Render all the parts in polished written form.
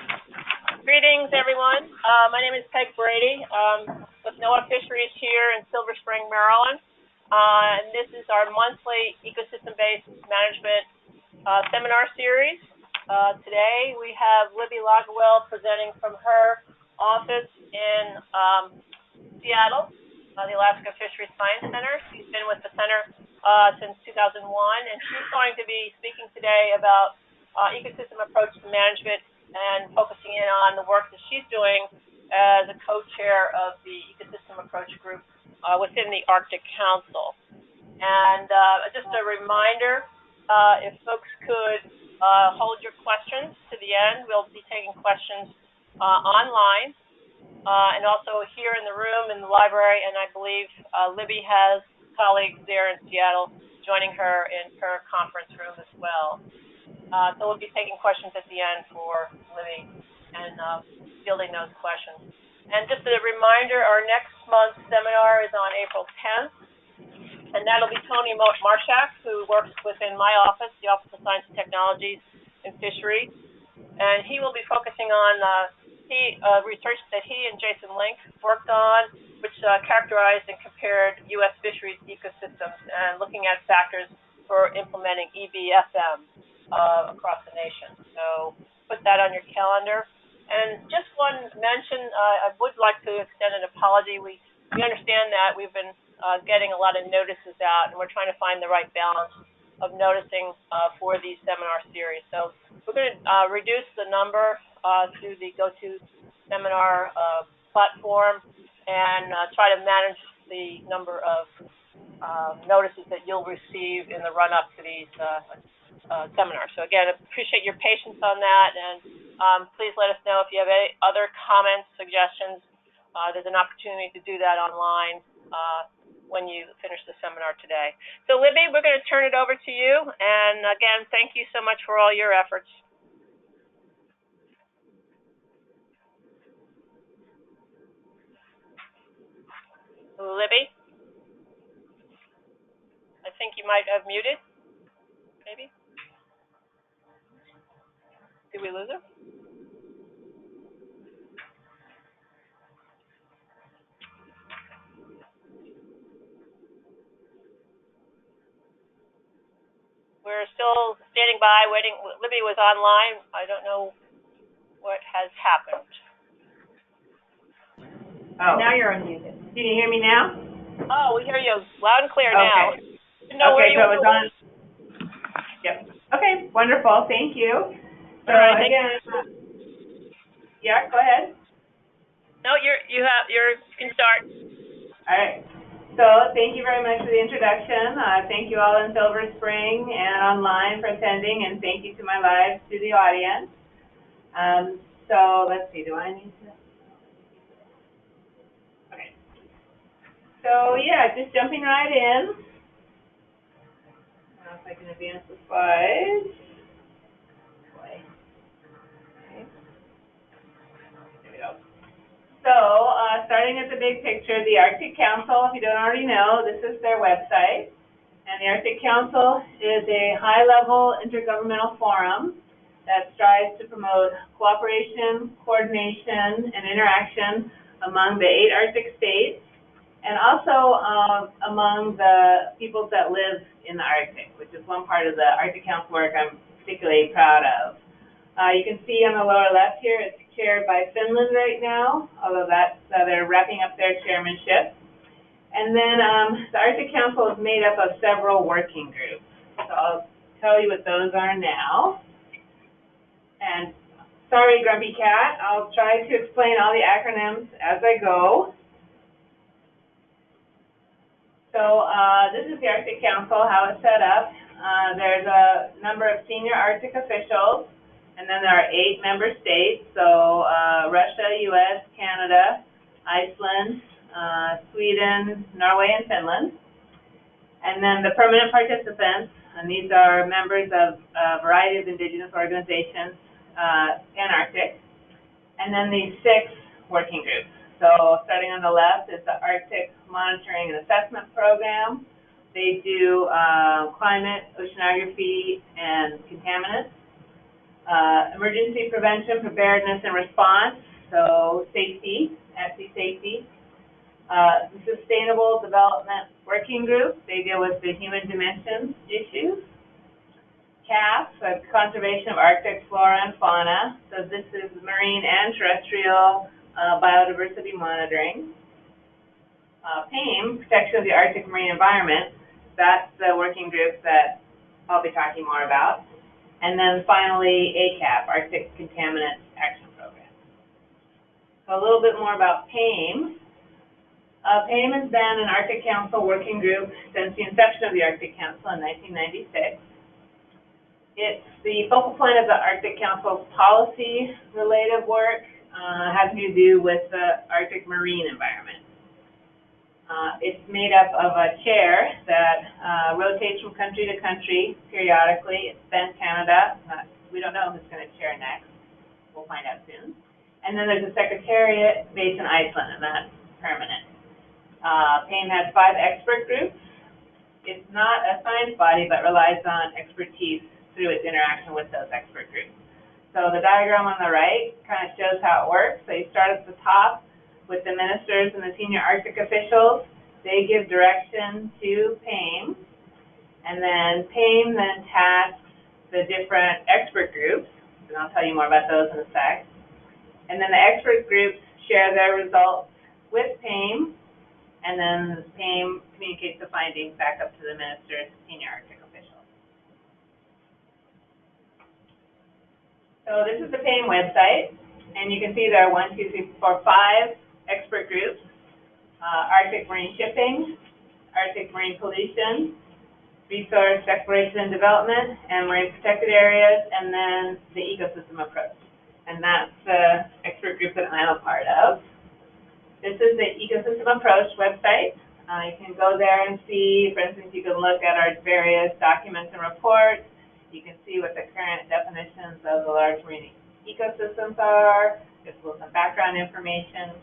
Greetings, everyone. My name is Peg Brady with NOAA Fisheries here in Silver Spring, Maryland. And this is our monthly ecosystem-based management seminar series. Today we have Libby Logerwell presenting from her office in Seattle, the Alaska Fisheries Science Center. She's been with the center since 2001, and she's going to be speaking today about ecosystem approach to management and focusing in on the work that she's doing as a co-chair of the Ecosystem Approach Group within the Arctic Council. And just a reminder, if folks could hold your questions to the end, we'll be taking questions online and also here in the room in the library, and I believe Libby has colleagues there in Seattle joining her in her conference room as well. So we'll be taking questions at the end for Libby and fielding those questions. And just a reminder, our next month's seminar is on April 10th, and that'll be Tony Marshak, who works within my office, the Office of Science and Technologies in Fishery, and he will be focusing on research that he and Jason Link worked on, which characterized and compared U.S. fisheries ecosystems and looking at factors for implementing EBFM across the nation. So put that on your calendar. And just one mention, I would like to extend an apology. We understand that we've been getting a lot of notices out, and we're trying to find the right balance of noticing for these seminar series. So we're going to reduce the number through the GoToSeminar platform and try to manage the number of notices that you'll receive in the run-up to these seminars. So again, I appreciate your patience on that, and please let us know if you have any other comments, suggestions. There's an opportunity to do that online when you finish the seminar today. So Libby, we're going to turn it over to you, and again, thank you so much for all your efforts. Libby? I think you might have muted, maybe? Did we lose her? We're still standing by, waiting. Libby was online. I don't know what has happened. Oh. Now you're unmuted. Can you hear me now? Oh, we hear you loud and clear now. Okay. Okay, so it's on. Yep. Okay, wonderful. Thank you. So all right, again, yeah, go ahead. No, you can start. All right. So thank you very much for the introduction. Thank you all in Silver Spring and online for attending, and thank you to my live to the audience. So let's see. Do I need to? Okay. So yeah, just jumping right in. I don't know if I can advance the slides. Okay. There we go. So, starting at the big picture, the Arctic Council, if you don't already know, this is their website. And the Arctic Council is a high-level intergovernmental forum that strives to promote cooperation, coordination, and interaction among the 8 Arctic states, and also among the peoples that live in the Arctic, which is one part of the Arctic Council work I'm particularly proud of. You can see on the lower left here, it's chaired by Finland right now, although they're wrapping up their chairmanship. And then the Arctic Council is made up of several working groups. So I'll tell you what those are now. And sorry, Grumpy Cat, I'll try to explain all the acronyms as I go. So this is the Arctic Council, how it's set up. There's a number of senior Arctic officials, and then there are 8 member states, so Russia, U.S., Canada, Iceland, Sweden, Norway, and Finland. And then the permanent participants, and these are members of a variety of indigenous organizations in Arctic. And then these 6 working groups. So starting on the left is the Arctic Monitoring and Assessment Program. They do climate, oceanography, and contaminants. Emergency prevention, preparedness, and response, so safety, at-sea safety. The Sustainable Development Working Group, they deal with the human dimensions issues. CAF, so Conservation of Arctic Flora and Fauna, so this is marine and terrestrial biodiversity monitoring. PAME, Protection of the Arctic Marine Environment, that's the working group that I'll be talking more about. And then finally, ACAP, Arctic Contaminant Action Program. So a little bit more about PAME. PAME has been an Arctic Council working group since the inception of the Arctic Council in 1996. It's the focal point of the Arctic Council's policy-related work, having to do with the Arctic marine environment. It's made up of a chair that rotates from country to country periodically. It's been Canada. We don't know who's going to chair next. We'll find out soon. And then there's a secretariat based in Iceland, and that's permanent. PAME has 5 expert groups. It's not a science body, but relies on expertise through its interaction with those expert groups. So the diagram on the right kind of shows how it works. So you start at the top with the ministers and the senior Arctic officials. They give direction to PAME, and then PAME then tasks the different expert groups, and I'll tell you more about those in a sec. And then the expert groups share their results with PAME, and then PAME communicates the findings back up to the ministers and senior Arctic officials. So this is the PAME website, and you can see there are 1, 2, 3, 4, 5 expert groups: Arctic marine shipping, Arctic marine pollution, resource exploration and development, and marine protected areas, and then the ecosystem approach. And that's the expert group that I'm a part of. This is the ecosystem approach website. You can go there and see, for instance, you can look at our various documents and reports. You can see what the current definitions of the large marine ecosystems are. There's some background information.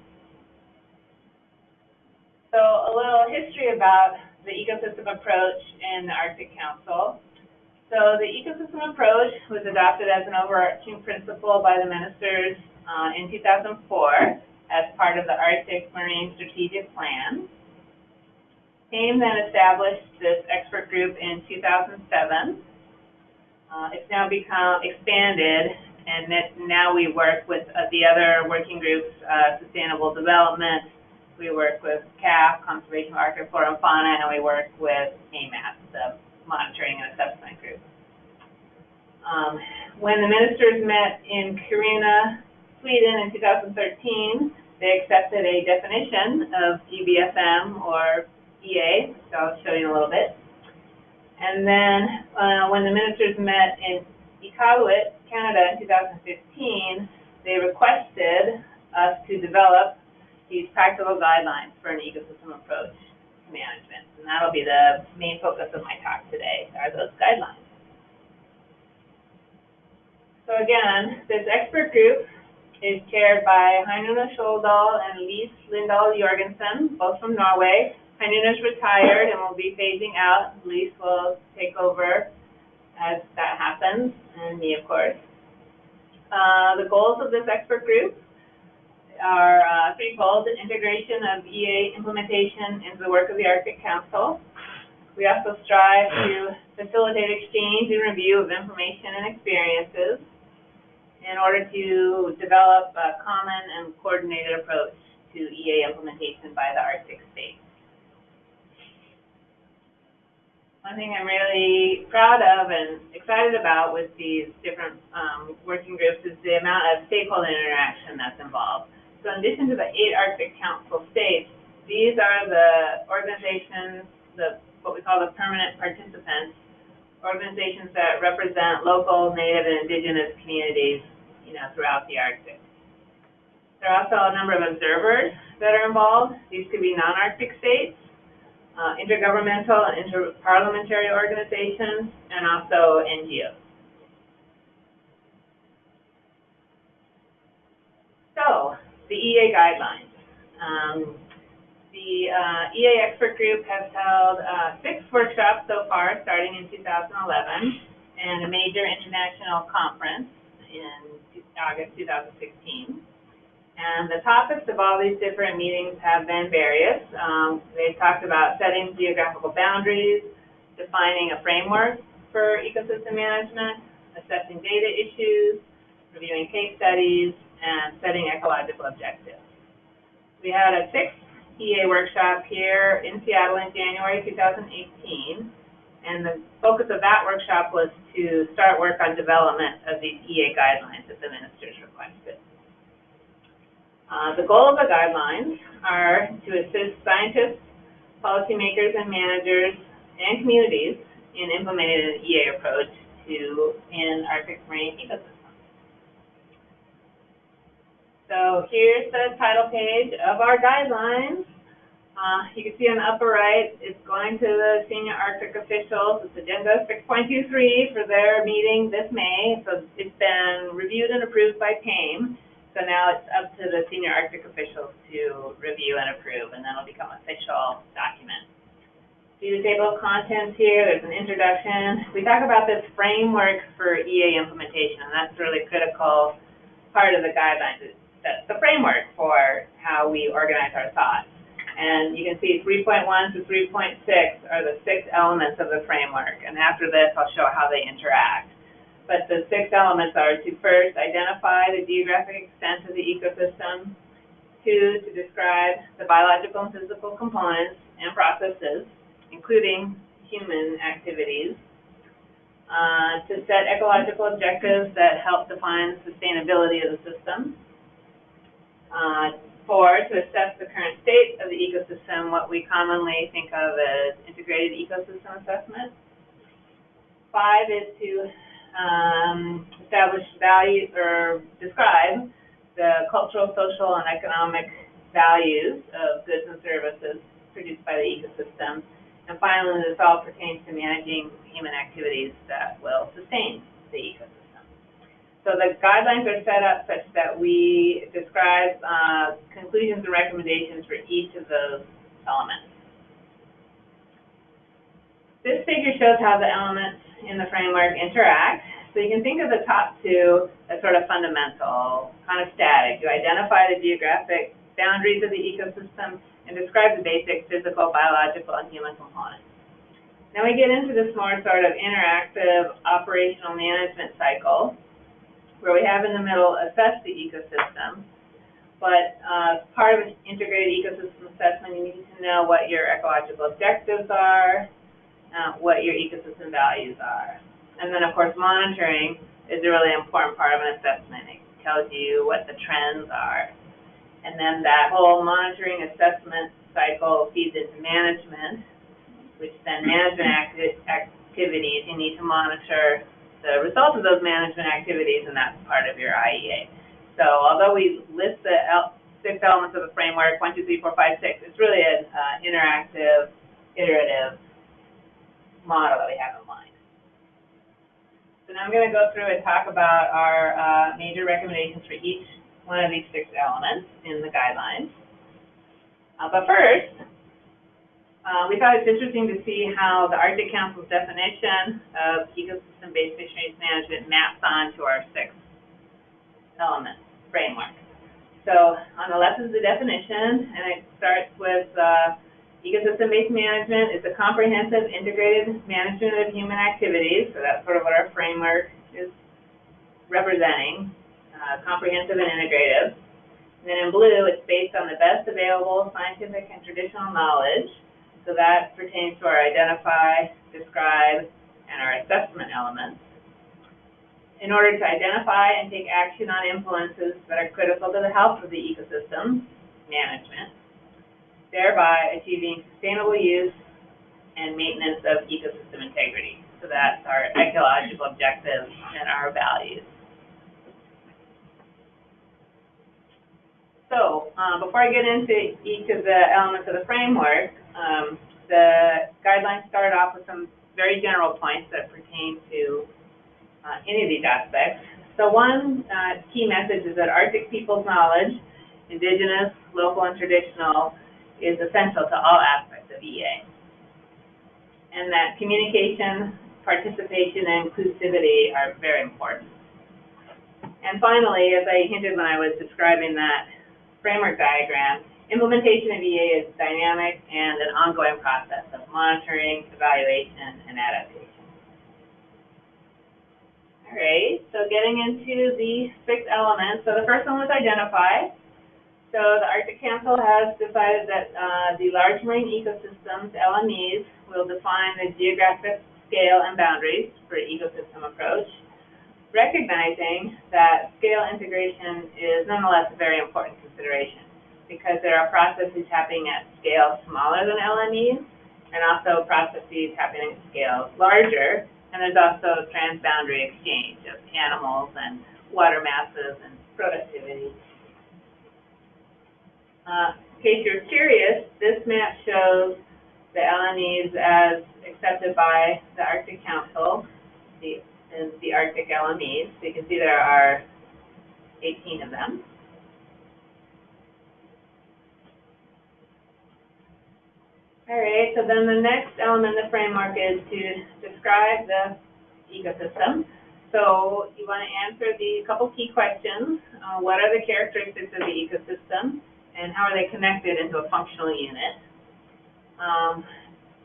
So a little history about the ecosystem approach in the Arctic Council. So the ecosystem approach was adopted as an overarching principle by the ministers in 2004 as part of the Arctic Marine Strategic Plan. PAME then established this expert group in 2007. It's now become expanded, and now we work with the other working groups, Sustainable Development. We work with CAF, Conservation of Arctic Flora and Fauna, and we work with AMAP, the Monitoring and Assessment Group. When the ministers met in Kiruna, Sweden in 2013, they accepted a definition of EBFM or EA, so I'll show you in a little bit. And then when the ministers met in Iqaluit, Canada in 2015, they requested us to develop these practical guidelines for an ecosystem approach to management. And that'll be the main focus of my talk today, are those guidelines. So again, this expert group is chaired by Kiruna Declaration and Lise Lindahl Jorgensen, both from Norway. Kiruna's retired and will be phasing out. Lise will take over as that happens, and me, of course. The goals of this expert group are threefold: the integration of EA implementation into the work of the Arctic Council. We also strive to facilitate exchange and review of information and experiences in order to develop a common and coordinated approach to EA implementation by the Arctic states. One thing I'm really proud of and excited about with these different working groups is the amount of stakeholder interaction that's involved. So in addition to the 8 Arctic Council states, these are the organizations, what we call the permanent participants, organizations that represent local, native, and indigenous communities, throughout the Arctic. There are also a number of observers that are involved. These could be non-Arctic states, intergovernmental and interparliamentary organizations, and also NGOs. So, the EA guidelines. The EA expert group has held 6 workshops so far, starting in 2011, and a major international conference. in August 2016. And the topics of all these different meetings have been various. They've talked about setting geographical boundaries, defining a framework for ecosystem management, assessing data issues, reviewing case studies, and setting ecological objectives. We had a 6th EA workshop here in Seattle in January 2018, and the focus of that workshop was to start work on development of these EA guidelines that the ministers requested. The goal of the guidelines are to assist scientists, policymakers, and managers, and communities in implementing an EA approach in Arctic marine ecosystems. So here's the title page of our guidelines. You can see on the upper right, it's going to the senior Arctic officials. It's Agenda 6.23 for their meeting this May. So it's been reviewed and approved by PAME. So now it's up to the senior Arctic officials to review and approve, and then it'll become an official document. See the table of contents here. There's an introduction. We talk about this framework for EA implementation, and that's a really critical part of the guidelines. That's the framework for how we organize our thoughts. And you can see 3.1 to 3.6 are the 6 elements of the framework, and after this I'll show how they interact. But the 6 elements are to first identify the geographic extent of the ecosystem, 2, to describe the biological and physical components and processes, including human activities, to set ecological objectives that help define the sustainability of the system, 4, to assess the current state of the ecosystem, what we commonly think of as integrated ecosystem assessment. 5 is to establish values or describe the cultural, social, and economic values of goods and services produced by the ecosystem. And finally, this all pertains to managing human activities that will sustain the ecosystem. So the guidelines are set up such that we describe conclusions and recommendations for each of those elements. This figure shows how the elements in the framework interact. So you can think of the top 2 as sort of fundamental, kind of static. You identify the geographic boundaries of the ecosystem and describe the basic physical, biological, and human components. Then we get into this more sort of interactive operational management cycle, where we have in the middle assess the ecosystem. But part of an integrated ecosystem assessment, you need to know what your ecological objectives are, what your ecosystem values are. And then, of course, monitoring is a really important part of an assessment. It tells you what the trends are. And then that whole monitoring assessment cycle feeds into management, which then management activities, you need to monitor the results of those management activities, and that's part of your IEA. So although we list the 6 elements of the framework, 1, 2, 3, 4, 5, 6, it's really an interactive, iterative model that we have in mind. So now I'm going to go through and talk about our major recommendations for each one of these 6 elements in the guidelines. But first, we thought it's interesting to see how the Arctic Council's definition of ecosystem-based fisheries management maps onto our 6 element framework. So on the left is the definition, and it starts with ecosystem-based management is a comprehensive, integrated management of human activities. So that's sort of what our framework is representing, comprehensive and integrative. And then in blue, it's based on the best available scientific and traditional knowledge. So that pertains to our identify, describe, and our assessment elements. In order to identify and take action on influences that are critical to the health of the ecosystem management, thereby achieving sustainable use and maintenance of ecosystem integrity. So that's our ecological objectives and our values. So before I get into each of the elements of the framework, the guidelines start off with some very general points that pertain to any of these aspects. So one key message is that Arctic people's knowledge, indigenous, local, and traditional, is essential to all aspects of EA. And that communication, participation, and inclusivity are very important. And finally, as I hinted when I was describing that framework diagram, implementation of EA is dynamic and an ongoing process of monitoring, evaluation, and adaptation. All right, so getting into the 6 elements. So the first one was identify. So the Arctic Council has decided that the large marine ecosystems, LMEs, will define the geographic scale and boundaries for ecosystem approach, recognizing that scale integration is nonetheless a very important consideration because there are processes happening at scale smaller than LMEs and also processes happening at scale larger. And there's also transboundary exchange of animals and water masses and productivity. In case you're curious, this map shows the LMEs as accepted by the Arctic Council, the Arctic LMEs. So you can see there are 18 of them. All right, so then the next element in the framework is to describe the ecosystem. So you want to answer the couple key questions. What are the characteristics of the ecosystem, and how are they connected into a functional unit?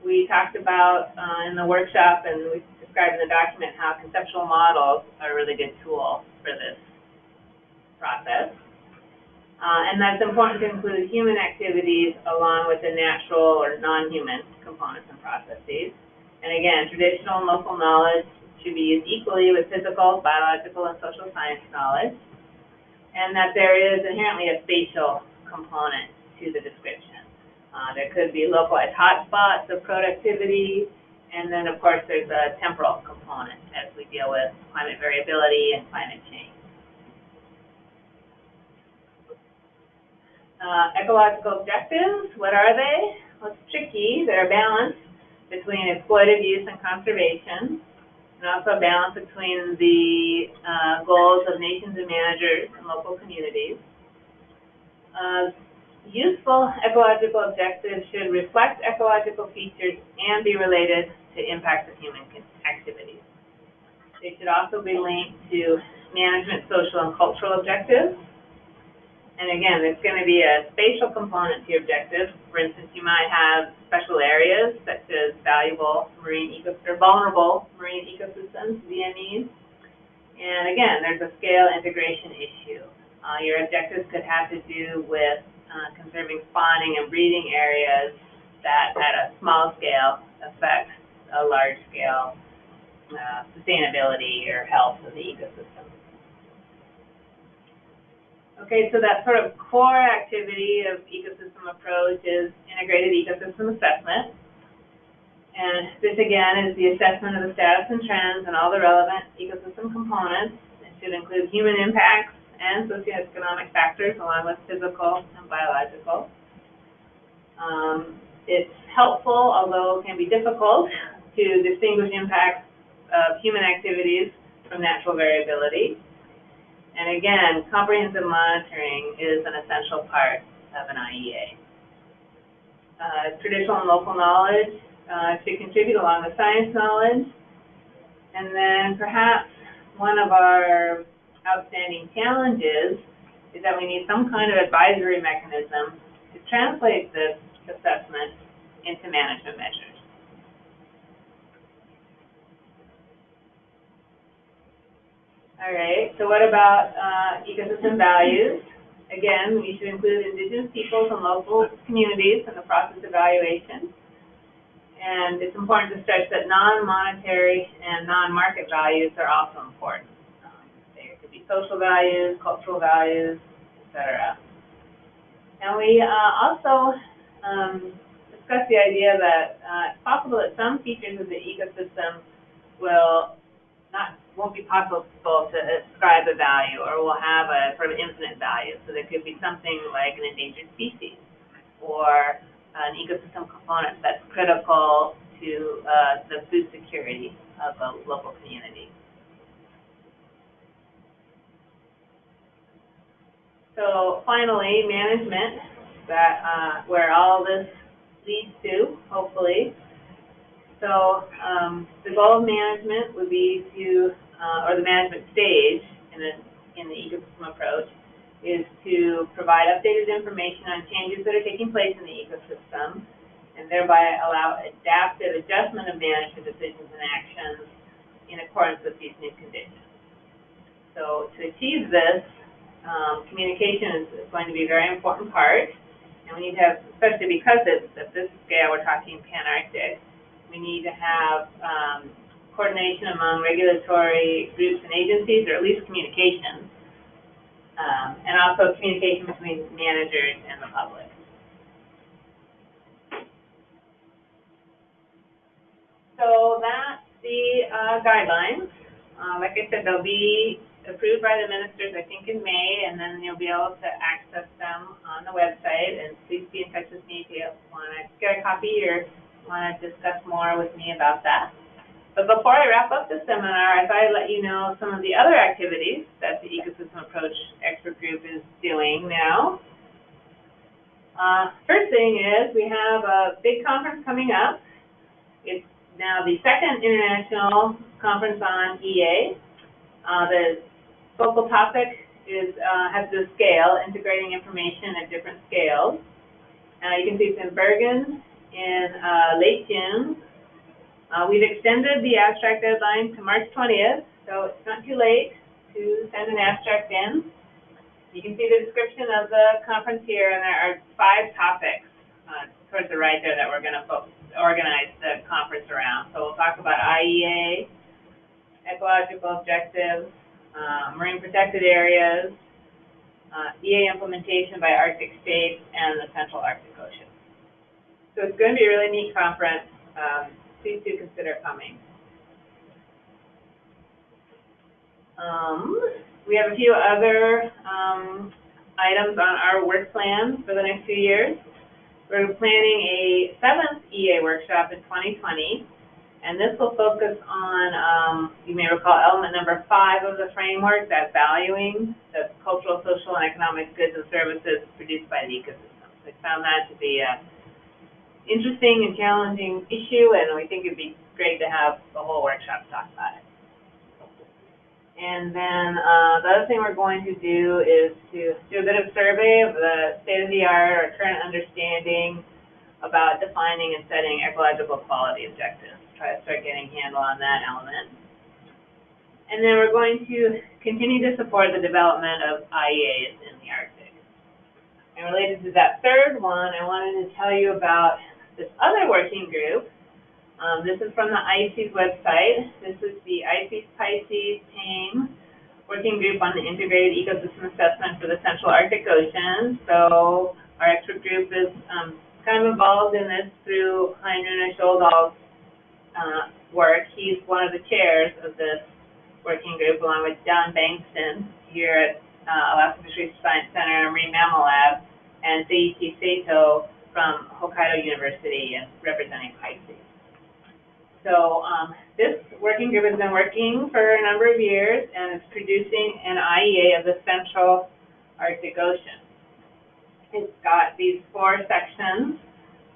We talked about in the workshop, and we described in the document, how conceptual models are a really good tool for this process. And that's important to include human activities along with the natural or non-human components and processes. And again, traditional and local knowledge should be used equally with physical, biological, and social science knowledge. And that there is inherently a spatial component to the description. There could be localized hotspots of productivity, and then of course there's a temporal component as we deal with climate variability and climate change. Ecological objectives, what are they? Well, it's tricky. They're a balance between exploitive use and conservation, and also a balance between the goals of nations and managers and local communities. Useful ecological objectives should reflect ecological features and be related to impacts of human activities. They should also be linked to management, social, and cultural objectives. And again, there's going to be a spatial component to your objectives. For instance, you might have special areas such as vulnerable marine ecosystems, VMEs. And again, there's a scale integration issue. Your objectives could have to do with conserving spawning and breeding areas that at a small scale affect a large scale sustainability or health of the ecosystem. Okay, so that sort of core activity of ecosystem approach is integrated ecosystem assessment. And this, again, is the assessment of the status and trends and all the relevant ecosystem components. It should include human impacts and socioeconomic factors along with physical and biological. It's helpful, although it can be difficult, to distinguish impacts of human activities from natural variability. And again, comprehensive monitoring is an essential part of an IEA. Traditional and local knowledge should contribute along with science knowledge. And then perhaps one of our outstanding challenges is that we need some kind of advisory mechanism to translate this assessment into management measures. All right, so what about ecosystem values? Again, we should include indigenous peoples and local communities in the process evaluation. And it's important to stress that non-monetary and non-market values are also important. There could be social values, cultural values, etc. And we also discussed the idea that it's possible that some features of the ecosystem won't be possible to ascribe a value, or will have a sort of infinite value. So there could be something like an endangered species, or an ecosystem component that's critical to the food security of a local community. So finally, management, where all this leads to, hopefully. So the goal of management would be to, or the management stage in a in the ecosystem approach is to provide updated information on changes that are taking place in the ecosystem, and thereby allow adaptive adjustment of management decisions and actions in accordance with these new conditions. So to achieve this, communication is going to be a very important part, and we need to have, especially because at this scale we're talking Pan-Arctic, we need to have coordination among regulatory groups and agencies, or at least communication, and also communication between managers and the public. So that's the guidelines. Like I said, they'll be approved by the ministers, I think, in May, and then you'll be able to access them on the website. And please be in touch with me if you want to get a copy or want to discuss more with me about that. But before I wrap up the seminar, I thought I'd let you know some of the other activities that the Ecosystem Approach Expert Group is doing now. First thing is we have a big conference coming up. It's now the second international conference on EA. The focal topic is has the scale, integrating information at different scales. You can see it's in Bergen in late June. We've extended the abstract deadline to March 20th, so it's not too late to send an abstract in. You can see the description of the conference here, and there are 5 topics towards the right there that we're going to organize the conference around. So we'll talk about IEA, ecological objectives, marine protected areas, EA implementation by Arctic states, and the Central Arctic Ocean. So it's going to be a really neat conference. Please do consider coming. We have a few other items on our work plan for the next few years. We're planning a 7th EA workshop in 2020, and this will focus on, you may recall, element number 5 of the framework, that valuing the cultural, social, and economic goods and services produced by the ecosystem. So I found that to be a interesting and challenging issue, and we think it'd be great to have the whole workshop talk about it. And then the other thing we're going to do is to do a bit of survey of the state-of-the-art or current understanding about defining and setting ecological quality objectives. Try to start getting a handle on that element. And then we're going to continue to support the development of IEAs in the Arctic. And related to that third one, I wanted to tell you about this other working group. This is from the ICES website. This is the ICES Pisces PAME Working Group on the Integrated Ecosystem Assessment for the Central Arctic Ocean. So our expert group is kind of involved in this through Kiruna Declaration's work. He's one of the chairs of this working group, along with John Bankston here at Alaska Fisheries Science Center and Marine Mammal Lab, and Seiichi Sato from Hokkaido University and representing Pisces. So this working group has been working for a number of years and is producing an IEA of the Central Arctic Ocean. It's got these 4 sections,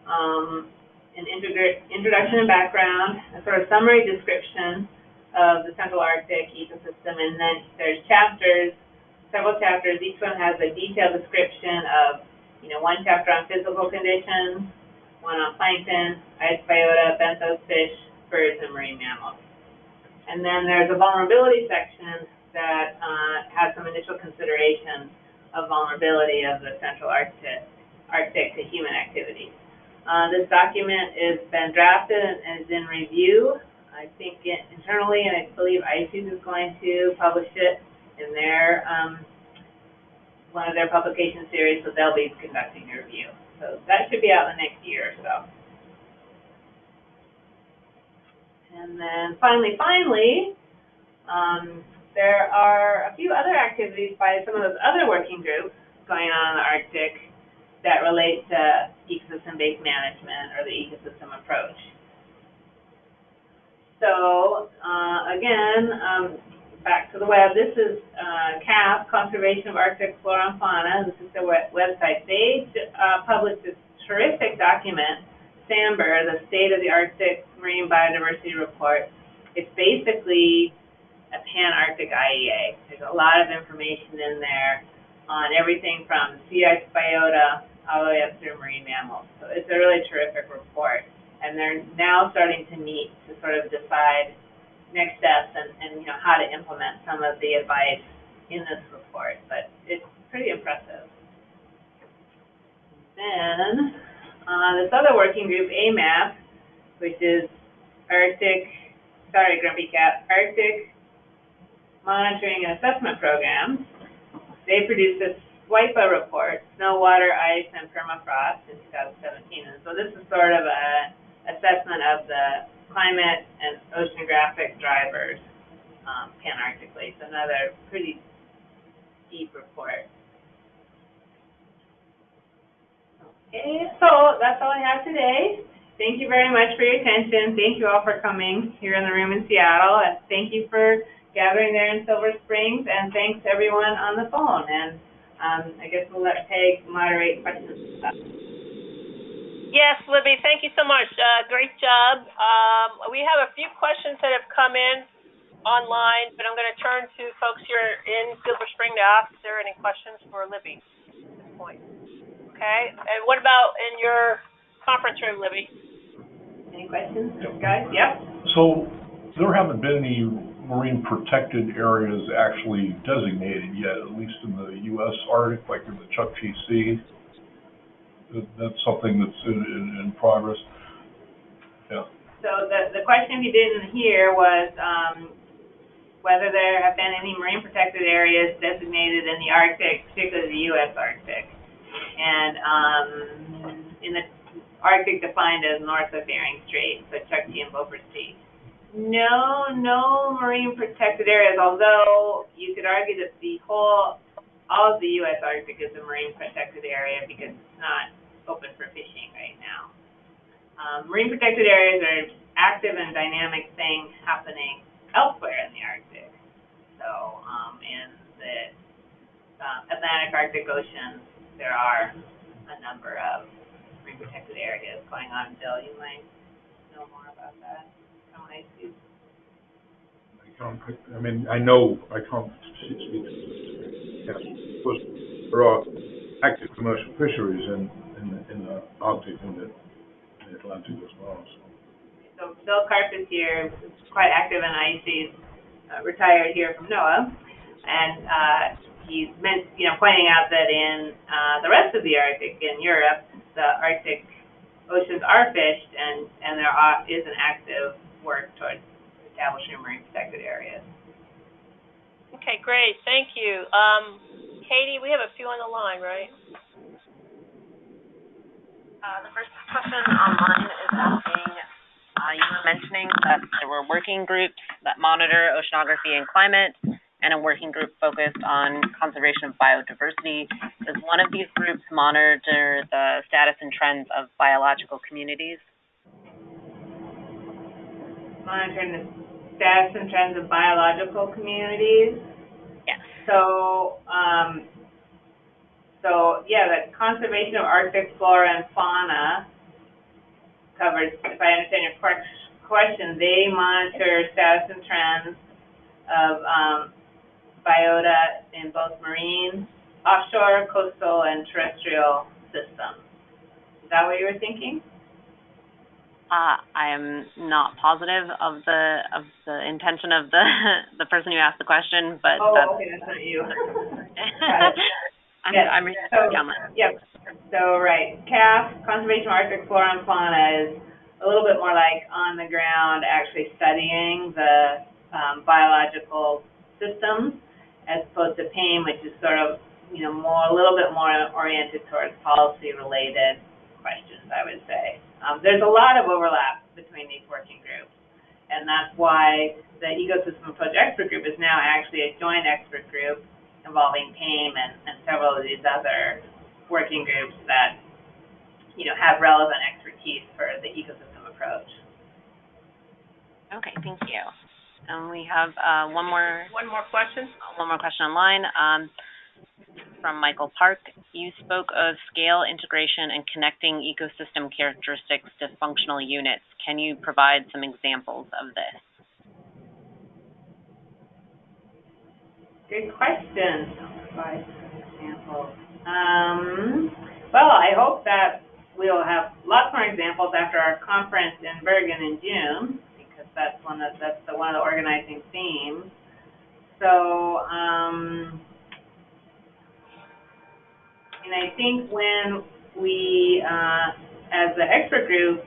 an introduction and background, a sort of summary description of the Central Arctic ecosystem, and then there's chapters, several chapters. Each one has a detailed description of, one chapter on physical conditions, one on plankton, ice biota, benthos fish, birds, and marine mammals. And then there's a vulnerability section that has some initial considerations of vulnerability of the Central Arctic to human activities. This document has been drafted and is in review, I think, internally, and I believe ICES is going to publish it in their one of their publication series, so they'll be conducting a review. So that should be out in the next year or so. And then finally, there are a few other activities by some of those other working groups going on in the Arctic that relate to ecosystem-based management or the ecosystem approach. So again, back to the web. This is CAF, Conservation of Arctic Flora and Fauna. This is their website. They published this terrific document, SAMBR, the State of the Arctic Marine Biodiversity Report. It's basically a Pan-Arctic IEA. There's a lot of information in there on everything from sea ice biota all the way up through marine mammals. So it's a really terrific report. And they're now starting to meet to sort of decide next steps and you know, how to implement some of the advice in this report. But it's pretty impressive. Then this other working group, AMAP, which is Arctic Monitoring and Assessment Programs, they produced this SWIPA report, Snow, Water, Ice, and Permafrost in 2017. And so this is sort of an assessment of the climate and oceanographic drivers pan-arctically. It's another pretty deep report. Okay, so that's all I have today. Thank you very much for your attention. Thank you all for coming here in the room in Seattle, and thank you for gathering there in Silver Springs, and thanks everyone on the phone. And I guess we'll let Peg moderate questions. Yes, Libby, thank you so much. Great job. We have a few questions that have come in online, but I'm going to turn to folks here in Silver Spring to ask if there are any questions for Libby at this point. Okay, and what about in your conference room, Libby? Any questions, guys? Yep. So there haven't been any marine protected areas actually designated yet, at least in the U.S. Arctic, like in the Chukchi Sea. That's something that's in progress. Yeah. So the question you didn't hear was whether there have been any marine protected areas designated in the Arctic, particularly the U.S. Arctic. And in the Arctic defined as north of Bering Strait, so Chukchi and Beaufort Sea. No marine protected areas, although you could argue that all of the U.S. Arctic is a marine protected area because it's not open for fishing right now. Marine protected areas are active and dynamic things happening elsewhere in the Arctic. So in the Atlantic Arctic Ocean, there are a number of marine protected areas going on. Bill, you might know more about that. I mean, I know I can't speak. Yeah, because there are active commercial fisheries in the Arctic and the Atlantic as well. So Bill Karp is here, quite active in ICs, retired here from NOAA, and he's pointing out that in the rest of the Arctic, in Europe, the Arctic oceans are fished, and there is an active work towards establishing marine protected areas. Okay, great. Thank you. Katie, we have a few on the line, right? The first question online is asking, you were mentioning that there were working groups that monitor oceanography and climate, and a working group focused on conservation of biodiversity. Does one of these groups monitor the status and trends of biological communities? Monitoring the status and trends of biological communities? Yes. So yeah, the conservation of Arctic flora and fauna covers, if I understand your question, they monitor status and trends of biota in both marine, offshore, coastal, and terrestrial systems. Is that what you were thinking? I am not positive of the intention of the person who asked the question, but okay, that's not you. Got it. I'm reading the comment. Yep. So right, CAF, Conservation of Arctic Flora and Fauna, is a little bit more like on the ground, actually studying the biological systems, as opposed to PAME, which is sort of a little bit more oriented towards policy-related questions, I would say. There's a lot of overlap between these working groups, and that's why the Ecosystem Approach Expert Group is now actually a joint expert group involving PAME and several of these other working groups that have relevant expertise for the ecosystem approach. Okay, thank you. And we have one more question. One more question online. From Michael Park. You spoke of scale integration and connecting ecosystem characteristics to functional units. Can you provide some examples of this? Good question. Provide some examples. Well, I hope that we'll have lots more examples after our conference in Bergen in June, because that's one of the organizing themes. So, and I think when we, as the expert group,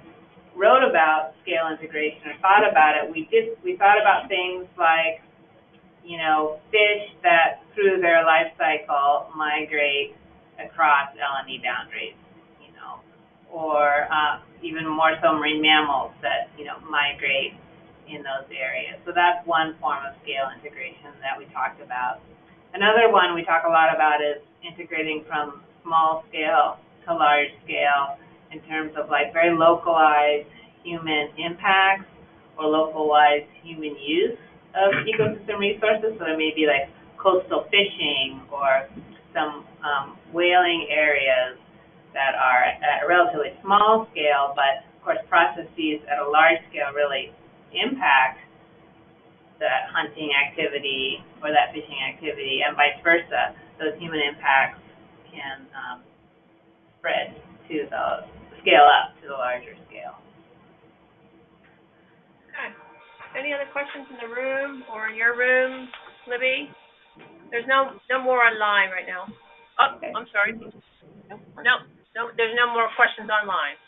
wrote about scale integration or thought about it, we thought about things like, fish that through their life cycle migrate across L&E boundaries, or even more so marine mammals that, migrate in those areas. So that's one form of scale integration that we talked about. Another one we talk a lot about is integrating from small scale to large scale in terms of like very localized human impacts or localized human use of ecosystem resources. So there may be like coastal fishing or some whaling areas that are at a relatively small scale, but of course processes at a large scale really impact that hunting activity or that fishing activity, and vice versa. Those human impacts can spread to scale up to the larger scale. Okay. Any other questions in the room or in your room, Libby? There's no more online right now. Oh, okay. I'm sorry. No, there's no more questions online.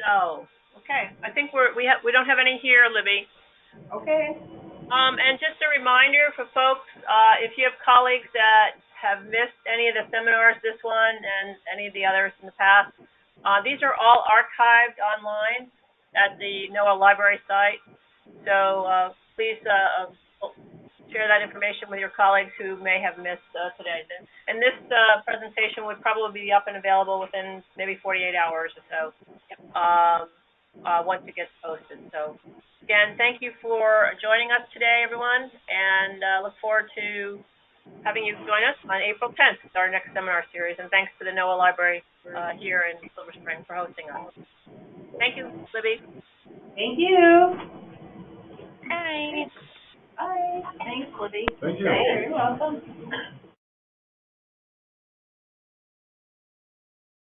So, okay. I think we don't have any here, Libby. Okay. And just a reminder for folks, if you have colleagues that have missed any of the seminars, this one and any of the others in the past, these are all archived online at the NOAA library site. So please share that information with your colleagues who may have missed today. And this presentation would probably be up and available within maybe 48 hours or so once it gets posted. So again, thank you for joining us today, everyone, and look forward to having you join us on April 10th. It's our next seminar series, and thanks to the NOAA Library here in Silver Spring for hosting us. Thank you, Libby. Thank you. Bye. Bye. Thanks, Libby. Thank you. You're welcome.